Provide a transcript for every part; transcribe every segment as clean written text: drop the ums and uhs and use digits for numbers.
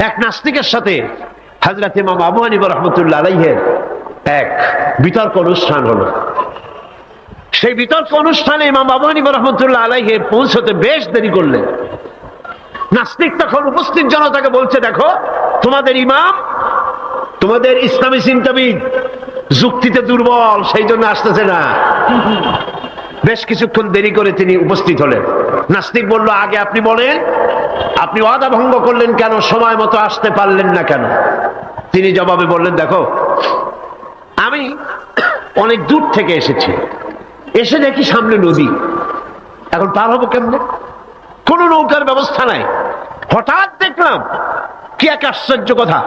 এক নাস্তিকের সাথে হযরত ইমাম আবু হানিফা রাহমাতুল্লাহ আলাইহির এক বিতর্ক অনুষ্ঠান হলো। সেই বিতর্ক অনুষ্ঠানে ইমাম আবু হানিফা রাহমাতুল্লাহ আলাইহি পৌঁছতে বেশ দেরি করলেন। নাস্তিক তখন উপস্থিত জনতাকে বলছে, দেখো তোমাদের ইমাম, তোমাদের ইসলামী চিন্তাবিদ যুক্তিতে দুর্বল, সেই জন্য আসতেছে না। বেশ কিছুক্ষণ দেরি করে তিনি উপস্থিত হলেন। নাস্তিক বলল, আগে আপনি বলেন, আপনি ওয়াদা ভঙ্গ করলেন কেন, সময় মতো আসতে পারলেন না কেন? তিনি জবাবে বললেন, দেখো আমি অনেক দূর থেকে এসেছি, এসে দেখি সামনে নদী, এখন পার হবো কেমনে? কোন নৌকার ব্যবস্থা নাই। হঠাৎ দেখলাম কি এক আশ্চর্য কথা,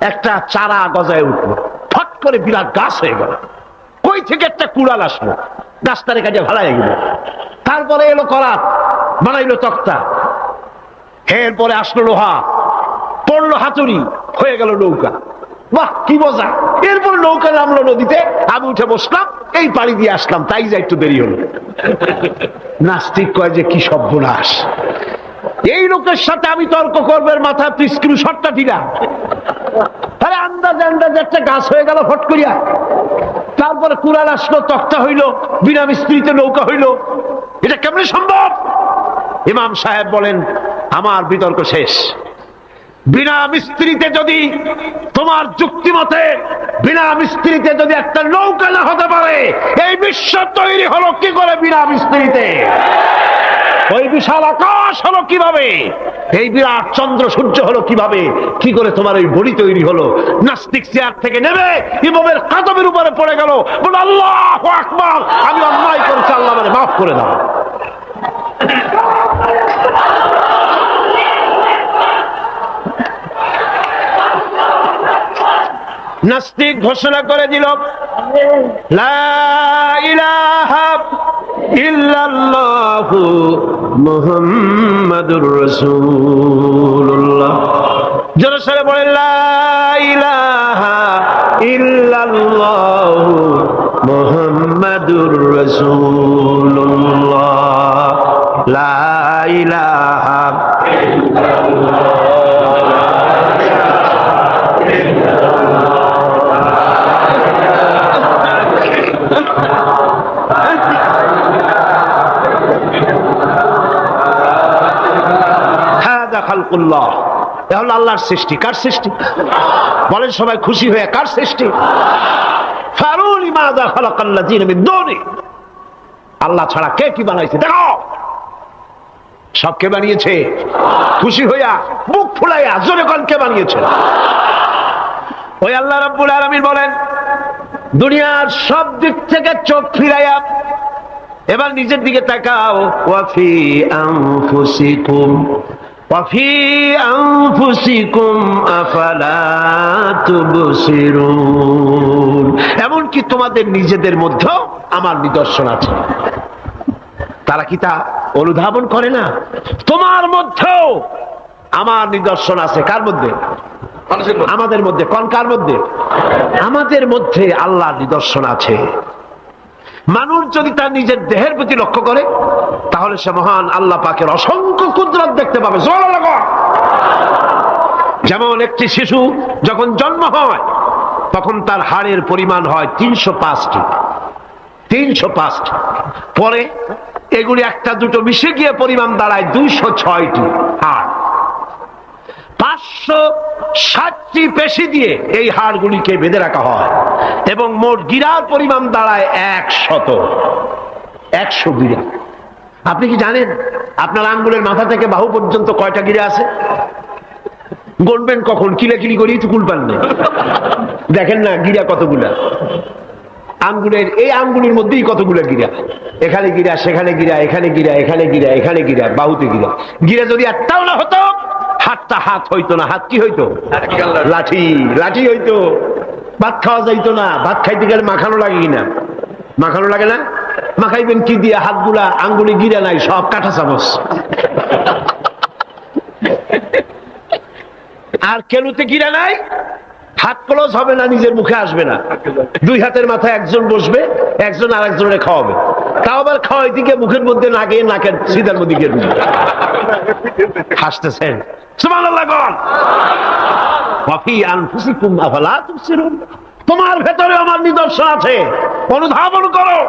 একটা চারা গজায় উঠলো, ফট করে বিরাট গাছ হয়ে গেল। কই থেকে একটা কুড়াল আসলো, রাস্তার কাজে ভাড়ায় গেল। তারপরে এলো করাত, বানাইলো তক্তা, এরপরে আসলো লোহা, পড়লো হাতুড়ি, হয়ে গেল নৌকা। বাহ কি মজা! এরপর নৌকা নামলো নদীতে, আমি উঠে বসলাম, এই পাড়ি দিয়ে আসলাম, তাই যা একটু দেরি হলো। নাস্তিক কয় যে কি সর্বনাশ, এই লোকের সাথে আমি তর্ক করবে, মাথা স্ক্রু শটটা ঢিলা। আরে আন্দাজে আন্দাজে একটা গাছ হয়ে গেল ফট করিয়া, তারপরে কুড়াল আসলো, তক্তা হইলো, বিনা মিস্ত্রিতে নৌকা হইলো, এটা কেমনে সম্ভব? ইমাম সাহেব বলেন, আমার বিতর্ক শেষ। বিনা মিস্ত্রিতে যদি, তোমার যুক্তি মতে বিনা মিস্ত্রিতে যদি একটা নৌকা না হতে পারে, এই বিশ্ব তৈরি হলো কি করে বিনা মিস্ত্রিতে? ওই বিশাল আকাশ হলো কিভাবে? এই বিরাট চন্দ্র সূর্য হলো কিভাবে? কি করে তোমার ওই বডি তৈরি হলো? নাস্তিক চেয়ার থেকে নেমে ইমামের কাদমের উপরে পড়ে গেল, বলে আল্লাহু আকবার, আমি অন্যায় করেছি, আল্লাহ আমাকে মাফ করে দাও। নাস্তিক ঘোষণা করে দিল, লা ইলাহা ইল্লাল্লাহু মুহাম্মাদুর রাসূলুল্লাহ। জোরে সরে বলেন, লা ইলাহা ইল্লাল্লাহু মুহাম্মাদুর রাসূলুল্লাহ। লা ইলাহা ইল্লাল্লাহ। আল্লাহর সৃষ্টি। কার সৃষ্টি বলেন সবাই খুশি হয়ে? কার সৃষ্টি? আল্লাহ ছাড়া কে কি বানাইছে? দেখো সব কে বানিয়েছে? খুশি হইয়া মুখ ফুলাইয়া জোরে কোন কে বানিয়েছে? ওই আল্লাহ রাব্বুল আলামিন বলেন, দুনিয়ার সব দিক থেকে চোখ ফিরাইয়া এবার নিজের দিকে তাকাও। ওয়াফি আনফুসিকুম ওয়াফি আনফুসিকুম আফালা তুবসিরুন। এমনকি তোমাদের নিজেদের মধ্যেও আমার নিদর্শন আছে। তারা কি তা অনুধাবন করে না? তোমার মধ্যেও আমার নিদর্শন আছে। কার মধ্যে? আমাদের মধ্যে। কোন কার মধ্যে? আমাদের মধ্যে আল্লাহর নিদর্শন আছে। মানুষ যদি তার নিজের দেহের প্রতি লক্ষ্য করে, তাহলে সে মহান আল্লাহ পাকের অসংখ্য কুদরত দেখতে পাবে। যেমন একটি শিশু যখন জন্ম হয়, তখন তার হাড়ের পরিমাণ হয় 305টি। 305টি। পরে এগুলি একটা দুটো মিশে গিয়ে পরিমাণ দাঁড়ায় 206টি হাড়। 560টি পেশি দিয়ে এই হাড়গুলিকে বেঁধে রাখা হয় এবং মোট গিরার পরিমাণ দাঁড়ায় 100 গিরা। আপনি কি জানেন আপনার আঙ্গুলের মাথা থেকে বাহু পর্যন্ত কয়টা গিরা আছে? গণবেন কখন? কিলাকিলি করি তো কুল পান না। দেখেন না গিরা কতগুলা। আঙ্গুলের এই আঙ্গুলের মধ্যেই কতগুলা গিরা। এখানে গিরা, সেখানে গিরা, এখানে গিরা, এখানে গিরা, এখানে গিরা, বাহুতে গিরা। গিরা যদি একটাও না হতো, হাতটা হাত হইতো না। হাত কি হইতো? লাঠি। লাঠি হইতো। ভাত খাওয়া যাইতো না। ভাত খাইতে গেলে মাখানো লাগে কিনা? মাখানো লাগে না? মাখাইবেন কি দিয়ে? হাতগুলা, আঙ্গুলে গিরা নাই, সব কাঁটা চামচ। আর কেনুতে গিরা নাই, হাত ক্লোজ হবে না, নিজের মুখে আসবে না। দুই হাতের মাথায় একজন বসবে, একজন আর একজনের খাওয়াবে। তাও আবার খাওয়াই দিকে মুখের মধ্যে না গিয়ে নাকের সিধার মধ্যে গিয়ে হাসতেছেন। সুবহানাল্লাহ। ওয়াফি আনফুসিকুম আফালা তুবসিরুন। তোমার ভেতরে আমার নিদর্শন আছে, অনুধাবন করো।